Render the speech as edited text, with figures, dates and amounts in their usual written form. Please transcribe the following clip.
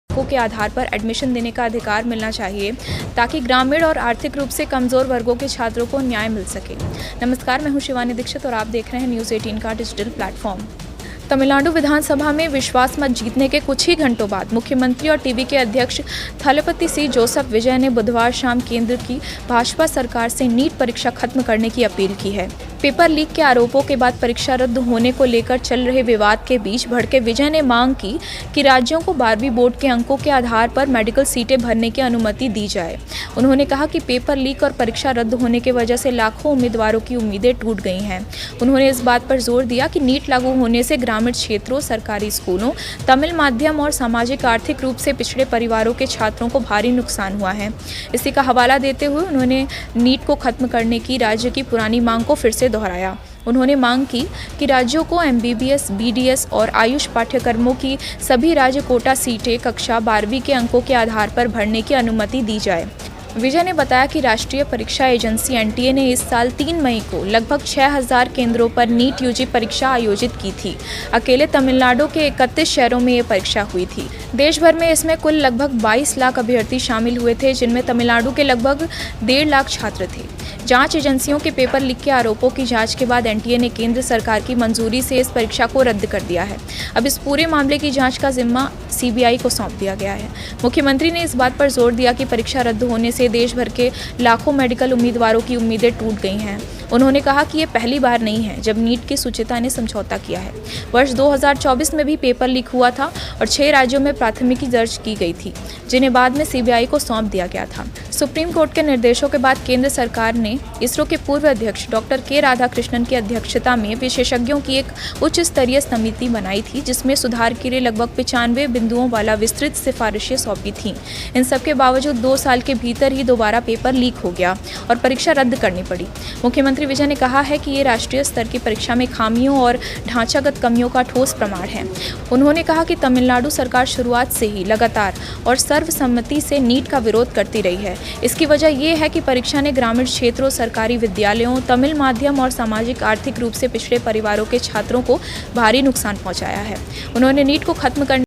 के आधार पर एडमिशन देने का अधिकार मिलना चाहिए ताकि ग्रामीण और आर्थिक रूप से कमज़ोर वर्गों के छात्रों को न्याय मिल सके। नमस्कार, मैं हूं शिवानी दीक्षित और आप देख रहे हैं न्यूज़ 18 का डिजिटल प्लेटफॉर्म। तमिलनाडु विधानसभा में विश्वास मत जीतने के कुछ ही घंटों बाद मुख्यमंत्री और टीवी के अध्यक्ष थलपति सी जोसेफ विजय ने बुधवार शाम केंद्र की भाजपा सरकार से नीट परीक्षा खत्म करने की अपील की है। पेपर लीक के आरोपों के बाद परीक्षा रद्द होने को लेकर चल रहे विवाद के बीच भड़के विजय ने मांग की कि राज्यों को 12वीं बोर्ड के अंकों के आधार पर मेडिकल सीटें भरने की अनुमति दी जाए। उन्होंने कहा कि पेपर लीक और परीक्षा रद्द होने की वजह से लाखों उम्मीदवारों की उम्मीदें टूट गई हैं। उन्होंने इस बात पर जोर दिया कि नीट लागू होने से ग्रामीण क्षेत्रों, सरकारी स्कूलों, तमिल माध्यम और सामाजिक आर्थिक रूप से पिछड़े परिवारों के छात्रों को भारी नुकसान हुआ है। इसी का हवाला देते हुए उन्होंने नीट को खत्म करने की राज्य की पुरानी मांग को फिर से दोहराया। उन्होंने मांग की कि राज्यों को MBBS, BDS और आयुष पाठ्यक्रमों की सभी राज्य कोटा सीटें कक्षा 12वीं के अंकों के आधार पर भरने की अनुमति दी जाए। विजय ने बताया कि राष्ट्रीय परीक्षा एजेंसी NTA ने इस साल 3 मई को लगभग 6000 केंद्रों पर नीट UG परीक्षा आयोजित की थी। अकेले तमिलनाडु के 31 शहरों में ये परीक्षा हुई थी। देश भर में इसमें कुल लगभग 22 लाख अभ्यर्थी शामिल हुए थे, जिनमें तमिलनाडु के लगभग 1.5 लाख छात्र थे। जांच एजेंसियों के पेपर लीक के आरोपों की जांच के बाद NTA ने केंद्र सरकार की मंजूरी से इस परीक्षा को रद्द कर दिया है। अब इस पूरे मामले की जांच का जिम्मा CBI को सौंप दिया गया है। मुख्यमंत्री ने इस बात पर जोर दिया कि परीक्षा रद्द होने से देश भर के लाखों मेडिकल उम्मीदवारों की उम्मीदें टूट गई हैं। उन्होंने कहा कि ये पहली बार नहीं है जब नीट की सुचिता ने समझौता किया है। वर्ष 2024 में भी पेपर लीक हुआ था और 6 राज्यों में प्राथमिकी दर्ज की गई थी, जिन्हें बाद में CBI को सौंप दिया गया था। सुप्रीम कोर्ट के निर्देशों के बाद केंद्र सरकार ने इसरो के पूर्व अध्यक्ष डॉक्टर के राधाकृष्णन की अध्यक्षता में विशेषज्ञों की एक उच्च स्तरीय समिति बनाई थी, जिसमें सुधार के लिए लगभग 95 बिंदुओं वाला विस्तृत सिफारिशें सौंपी थीं। इन सब के बावजूद 2 साल के भीतर ही दोबारा पेपर लीक हो गया और परीक्षा रद्द करनी पड़ी। मुख्यमंत्री विजय ने कहा है कि ये राष्ट्रीय स्तर की परीक्षा में खामियों और ढांचागत कमियों का ठोस प्रमाण है। उन्होंने कहा कि तमिलनाडु सरकार शुरुआत से ही लगातार और सर्वसम्मति से नीट का विरोध करती रही है। इसकी वजह ये है कि परीक्षा ने ग्रामीण क्षेत्रों, सरकारी विद्यालयों, तमिल माध्यम और सामाजिक आर्थिक रूप से पिछड़े परिवारों के छात्रों को भारी नुकसान पहुंचाया है। उन्होंने नीट को खत्म करने